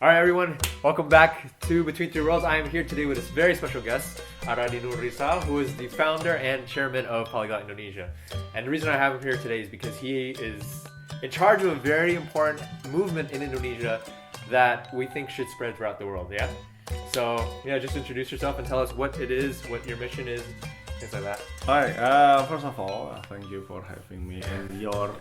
All right, everyone, welcome back to Between Three Worlds. I am here today with a very special guest, Aradi Nur Rizal, who is the founder and chairman of Polyglot Indonesia. And the reason I have him here today is because he is in charge of a very important movement in Indonesia that we think should spread throughout the world, yeah? So, just introduce yourself and tell us what it is, what your mission is, things like that. Hi, first of all, thank you for having me in your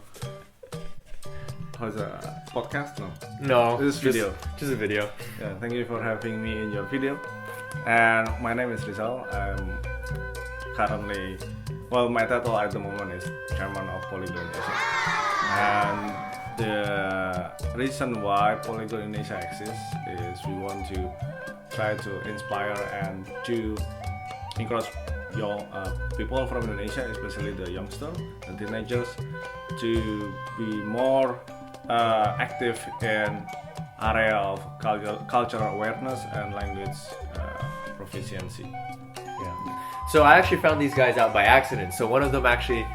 podcast? No, This is video. Just a video. Yeah, thank you for having me in your video. And my name is Rizal. I'm currently, my title at the moment is Chairman of Polyglot Indonesia. And the reason why Polyglot Indonesia exists is we want to try to inspire and to encourage young people from Indonesia, especially the youngsters, the teenagers, to be more active in area of cultural awareness and language proficiency. Yeah. So I actually found these guys out by accident. So one of them actually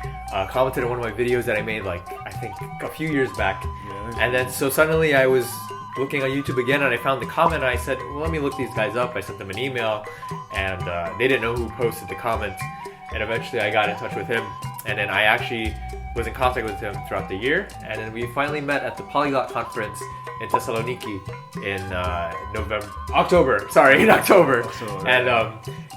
commented on one of my videos that I made I think a few years back. Yeah. And then so suddenly I was looking on YouTube again and I found the comment and I said, well, let me look these guys up. I sent them an email and they didn't know who posted the comment. And eventually I got in touch with him. And then I actually was in contact with him throughout the year, and then we finally met at the Polyglot conference in Thessaloniki in October. And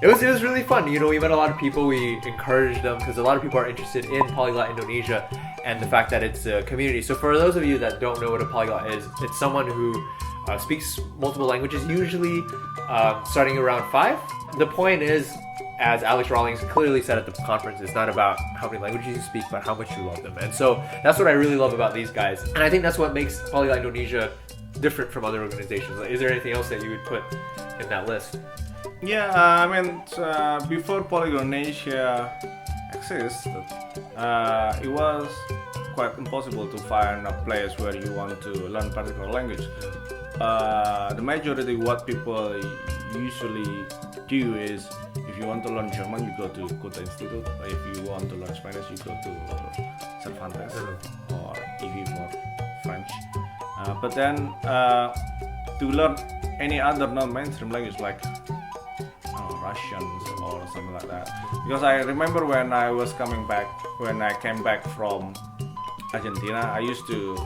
it was really fun. We met a lot of people. We encouraged them because a lot of people are interested in Polyglot Indonesia and the fact that it's a community. So for those of you that don't know what a polyglot is, it's someone who speaks multiple languages, usually starting around 5. The point is, as Alex Rawlings clearly said at the conference, it's not about how many languages you speak, but how much you love them. And so that's what I really love about these guys. And I think that's what makes Polyglot Indonesia different from other organizations. Is there anything else that you would put in that list? Yeah, before Polyglot Indonesia exists, it was quite impossible to find a place where you want to learn particular language. The majority what people usually do is, if you want to learn German, you go to Goethe Institute. Or if you want to learn Spanish, you go to Cervantes or EV for French. But then to learn any other non-mainstream language like Russians or something like that. Because I remember when I came back from Argentina, I used to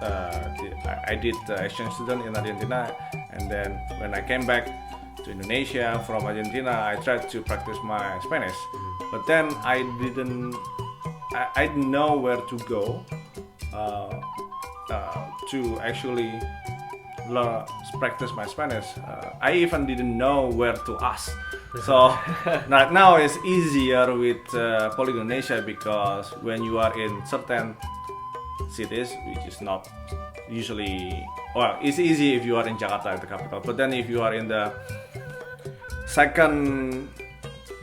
I did exchange student in Argentina, and then when I came back to Indonesia from Argentina, I tried to practice my Spanish, but then I didn't know where to go to actually practice my Spanish. I even didn't know where to ask. So right now it's easier with Polyglot Indonesia, because when you are in certain cities, which is not usually, it's easy if you are in Jakarta, the capital, but then if you are in the second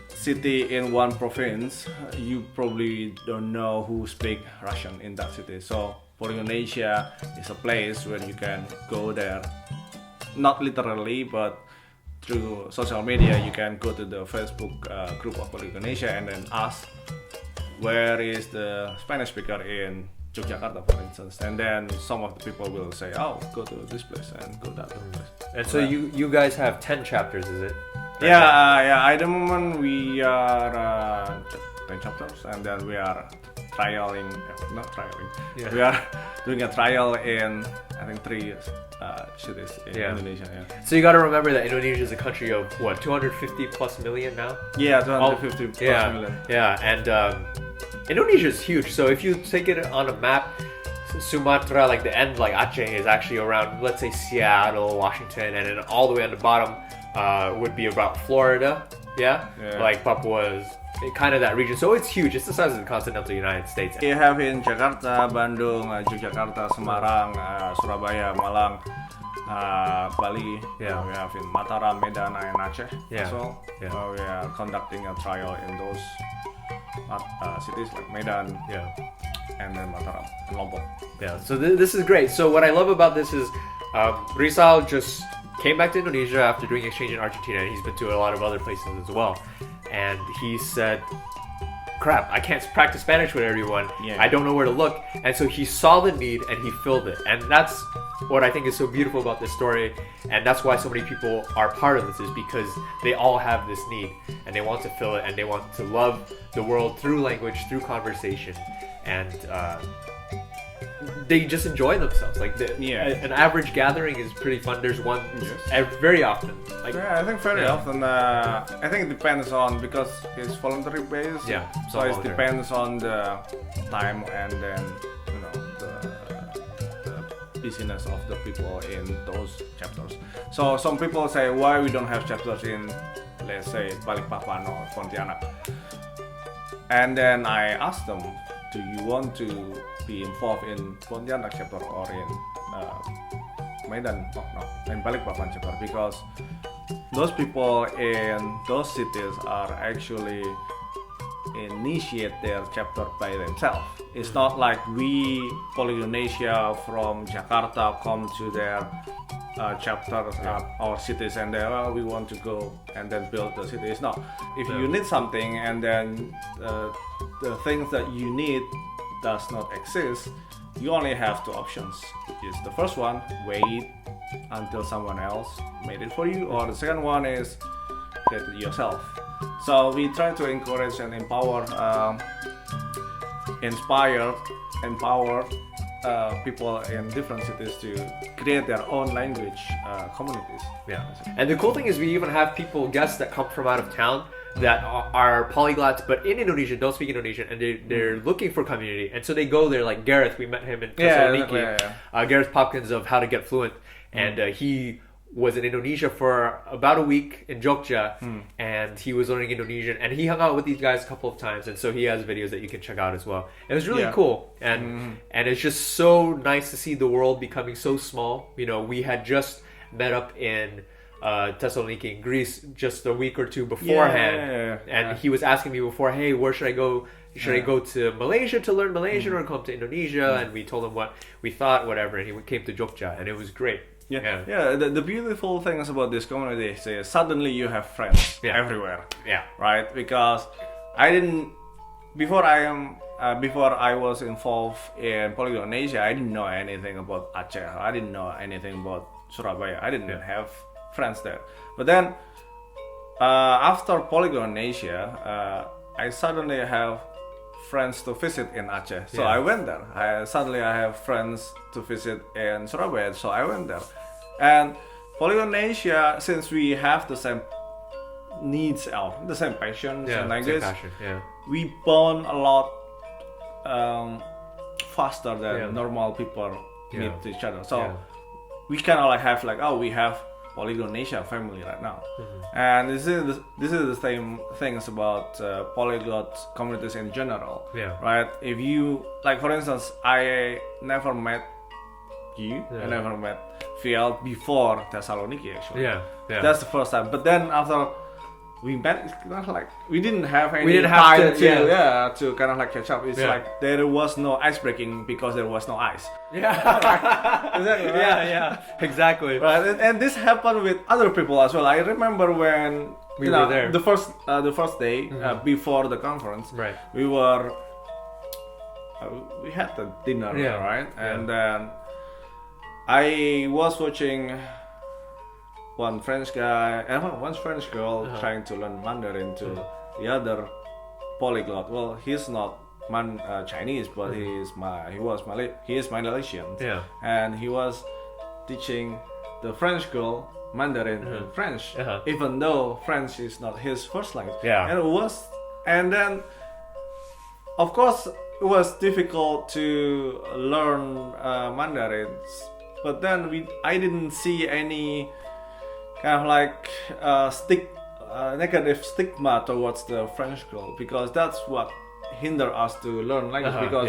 city in one province, you probably don't know who speak Russian in that city. So Polyglot Indonesia is a place where you can go there, not literally, but through social media. You can go to the Facebook group of Polyglot Indonesia and then ask where is the Spanish speaker in Yogyakarta, for instance, and then some of the people will say, go to this place and go that place. And so you guys have 10 chapters, is it? Yeah. At the moment we are 10 chapters, and then we are we are doing a trial in, I think, 3 cities in Indonesia. Yeah. So you got to remember that Indonesia is a country of 250 plus million now. Yeah, 250 plus million. Yeah, and Indonesia is huge. So if you take it on a map, Sumatra, like the end, like Aceh, is actually around, let's say, Seattle, Washington, and then all the way on the bottom would be about Florida. Yeah. Like Papua is kind of that region. So it's huge. It's the size of the continental United States. We have in Jakarta, Bandung, Yogyakarta, Semarang, Surabaya, Malang, Bali. Yeah. We have in Mataram, Medan, and Aceh. Yeah. So we are conducting a trial in those cities like Medan, and then Mataram and Lombok. Yeah. So this is great. So what I love about this is Rizal just came back to Indonesia after doing exchange in Argentina, and he's been to a lot of other places as well. And he said, crap, I can't practice Spanish with everyone. Yeah. I don't know where to look. And so he saw the need and he filled it. And that's what I think is so beautiful about this story. And that's why so many people are part of this, is because they all have this need and they want to fill it and they want to love the world through language, through conversation. And they just enjoy themselves. Like an average gathering is pretty fun. There's one very often. Like, yeah, I think very often. I think it depends on, because it's voluntary based. Yeah, so it depends on the time and then the busyness of the people in those chapters. So some people say, why we don't have chapters in, let's say, Balikpapan or Pontianak? And then I asked them, do you want to be involved in Pontianak chapter or in Medan? In Balikpapan chapter? Because those people in those cities are actually initiate their chapter by themselves. It's not like we, Polynesia from Jakarta, come to their chapters or cities and then, well, we want to go and then build the city. It's not. If you need something and then the things that you need does not exist, you only have two options. Is the first one, wait until someone else made it for you, or the second one is create it yourself. So we try to encourage and empower, empower people in different cities to create their own language communities. Yeah, and the cool thing is we even have guests that come from out of town that are polyglots, but in Indonesia don't speak Indonesian, and they're looking for community, and so they go there. Like Gareth, we met him in Thessaloniki. Gareth Popkins of How to Get Fluent, and he was in Indonesia for about a week in Jogja, and he was learning Indonesian, and he hung out with these guys a couple of times, and so he has videos that you can check out as well. It was really cool, and it's just so nice to see the world becoming so small. You know, we had just met up in Thessaloniki in Greece just a week or two beforehand, and he was asking me before, hey, where should I go? Should I go to Malaysia to learn Malaysian or come to Indonesia? And we told him what we thought, whatever, and he came to Jogja, and it was great. The beautiful thing is about this community is suddenly you have friends everywhere. Right? Because before I was involved in Polynesia, I didn't know anything about Aceh. I didn't know anything about Surabaya. I didn't have friends there. But then after Polynesia, I suddenly have friends to visit in Aceh, so I went there. I have friends to visit in Surabaya, so I went there. And Polynesia, since we have the same needs, the same passions and language, we bond a lot faster than normal people meet each other. So we kind of have we have Polynesia family right now, and this is the same things about polyglot communities in general, right? If you for instance, I never met you, I never met Fiel before Thessaloniki actually. That's the first time. But then after we met, it's kind of we didn't have any time to kind of catch up. It's like there was no ice breaking because there was no ice. Exactly. Right? Exactly. Right, and this happened with other people as well. I remember when we were there the first day before the conference. Right. We were we had the dinner, right? And then I was watching one French guy and one French girl trying to learn Mandarin to the other polyglot. Well, he's not Chinese, but he is Malaysian. And he was teaching the French girl Mandarin in French, even though French is not his first language. And then of course it was difficult to learn Mandarin, but then I didn't see any kind of negative stigma towards the French girl, because that's what hinder us to learn language, because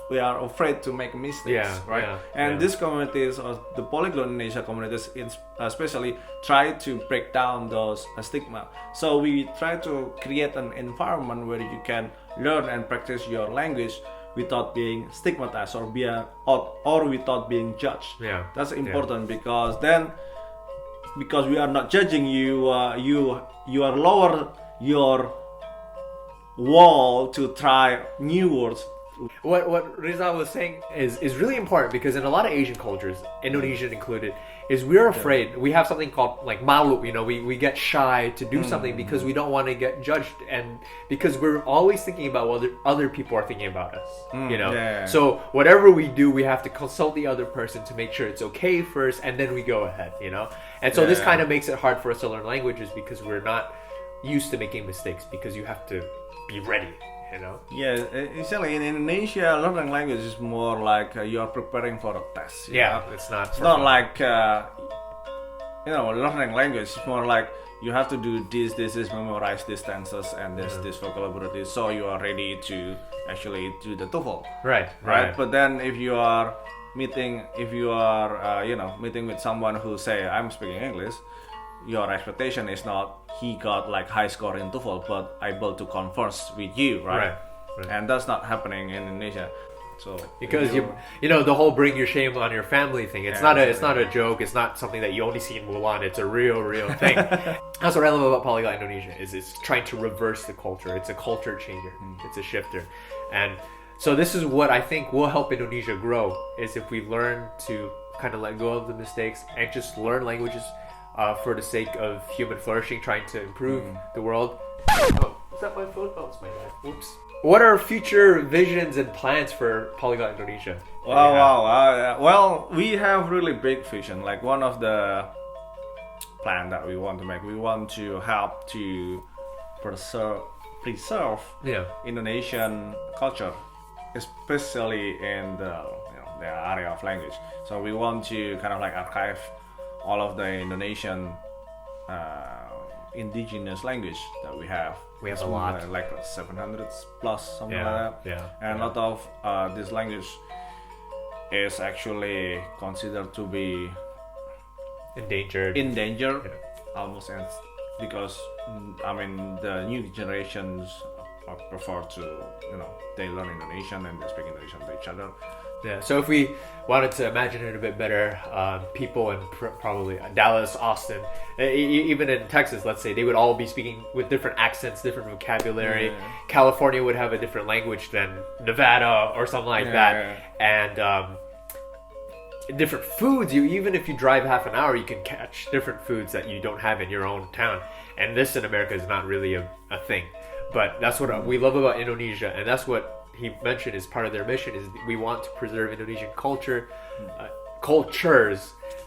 we are afraid to make mistakes, right? And these communities, or the Polyglot Indonesia communities especially, try to break down those stigma. So we try to create an environment where you can learn and practice your language without being stigmatized or without being judged. That's important, because we are not judging you, you are lower your wall to try new words. What Rizal was saying is really important because in a lot of Asian cultures, Indonesian included, is we're afraid. We have something called like malu, you know, we get shy to do something because we don't want to get judged and because we're always thinking about what other people are thinking about us, you know. Yeah. So whatever we do, we have to consult the other person to make sure it's okay first and then we go ahead, you know. And so this Yeah. kind of makes it hard for us to learn languages because we're not used to making mistakes because you have to be ready, you know. Yeah, essentially in Indonesia, learning language is more like you are preparing for a test. you Yeah, know? it's not. It's not like learning language. It's more like you have to do this, memorize these tenses and this vocabulary, so you are ready to actually do the TOEFL. Right. But then if you are meeting with someone who say I'm speaking English, your expectation is not he got like high score in TOEFL, but able to converse with you, right? And that's not happening in Indonesia. So Because you know the whole bring your shame on your family thing. It's not a joke. It's not something that you only see in Mulan. It's a real thing. That's what I love about Polyglot Indonesia is it's trying to reverse the culture. It's a culture changer. It's a shifter, and so this is what I think will help Indonesia grow is if we learn to kind of let go of the mistakes and just learn languages for the sake of human flourishing, trying to improve the world. Oh, is that my phone? Oh, it's my dad. Whoops. What are future visions and plans for Polyglot Indonesia? Well, we have really big vision. Like one of the plan that we want to make, we want to help to preserve Indonesian culture, especially in the area of language. So we want to kind of like archive all of the Indonesian indigenous language that we have. We have a lot, like 700 plus, something like that. Yeah. And a lot of this language is actually considered to be endangered. Almost, and because the new generations prefer to they learn Indonesian and they speak Indonesian to each other. Yeah, so if we wanted to imagine it a bit better, people in probably Dallas, Austin, even in Texas, let's say, they would all be speaking with different accents, different vocabulary. Yeah. California would have a different language than Nevada or something like that. And different foods, even if you drive half an hour, you can catch different foods that you don't have in your own town. And this in America is not really a thing. But that's what we love about Indonesia, and that's what he mentioned is part of their mission is we want to preserve Indonesian cultures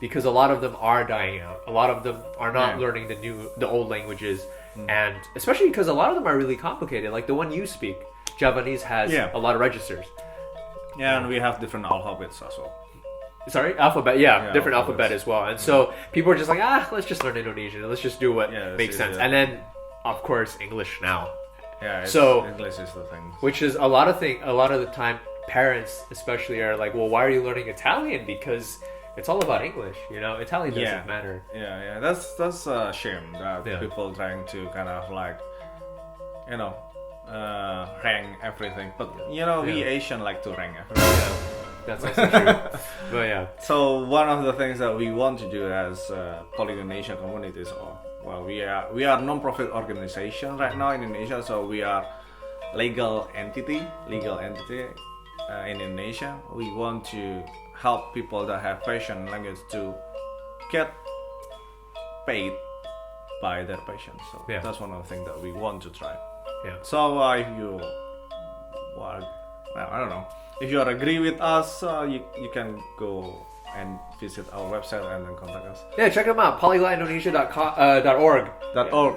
because a lot of them are dying out. A lot of them are not learning the old languages, and especially because a lot of them are really complicated. Like the one you speak, Javanese has a lot of registers. Yeah, and we have different alphabets as well. Sorry, alphabet. Yeah, different alphabet as well. And so people are just like, let's just learn Indonesian. Let's just do what makes sense. And then, of course, English now. Yeah, so English is the thing. Which is a lot of the time, parents especially are like, well, why are you learning Italian? Because it's all about English, Italian doesn't matter. Yeah, that's a shame that people trying to kind of like, rank everything. But we Asian like to rank everything. Yeah, that's also true. But yeah. So one of the things that we want to do as Polyglot Asia communities, we are non-profit organization right now in Indonesia. So we are legal entity in Indonesia. We want to help people that have passion language to get paid by their passion. So that's one of the things that we want to try. Yeah. So if you, I don't know, if you agree with us, you can go and visit our website and then contact us. Yeah, check them out. polyglotindonesia.org. .org. Org.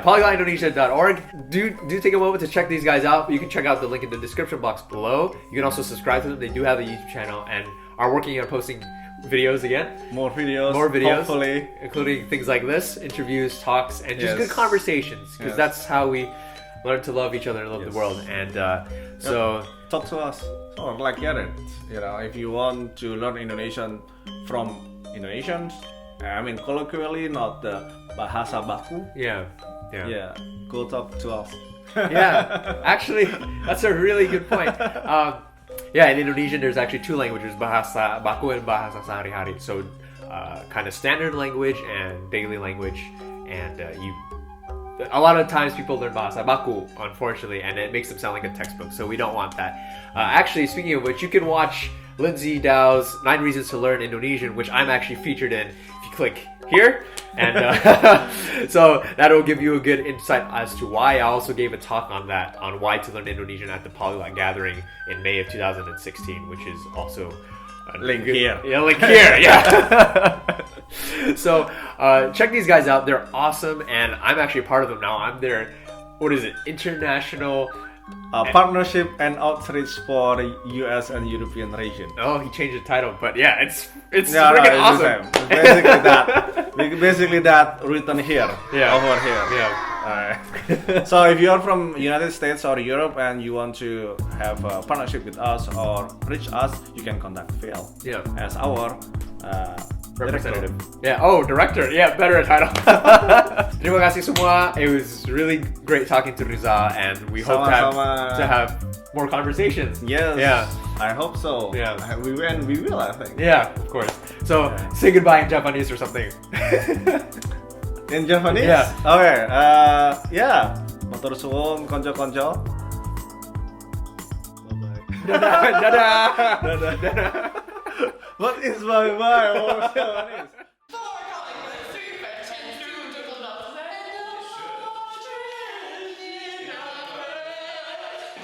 polyglotindonesia.org. Do take a moment to check these guys out. You can check out the link in the description box below. You can also subscribe to them. They do have a YouTube channel and are working on posting videos again. More videos, hopefully, including things like this, interviews, talks, and just good conversations. Because that's how we learn to love each other and love the world. And so talk to us. Or like Jared, if you want to learn Indonesian from Indonesians, colloquially, not the bahasa baku. Yeah, go talk to us. Yeah, actually, that's a really good point. In Indonesian, there's actually two languages, bahasa baku and bahasa sehari-hari. So, kind of standard language and daily language, and a lot of times people learn bahasa baku, unfortunately, and it makes them sound like a textbook. So we don't want that. Actually, speaking of which, you can watch Lindsay Dow's 9 Reasons to Learn Indonesian, which I'm actually featured in. If you click here, and so that'll give you a good insight as to why. I also gave a talk on that, on why to learn Indonesian at the Polyglot Gathering in May of 2016, which is also Link here. Yeah, link here. Yeah. So check these guys out. They're awesome, and I'm actually a part of them now. I'm their, what is it, international Partnership and outreach for the US and European region. Oh, he changed the title, but yeah, it's No, freaking it's awesome. the same. It's basically that. Basically that written here. Yeah. Over here. Yeah. Alright. So if you're from United States or Europe and you want to have a partnership with us or reach us, you can contact Phil Yeah. as our Representative. director. Yeah. Oh, director. Yeah, better title. Terima kasih semua. It was really great talking to Riza, and we hope Sama-sama. to have more conversations. Yes. Yeah. I hope so. Yeah. We will, I think. Yeah, of course. So say goodbye in Japanese or something. In Japanese? Yeah. Okay. Yeah. Matur suwun konco-konco. Dadah. Dadah. Dadah. What is bye-bye? Oh, Japanese.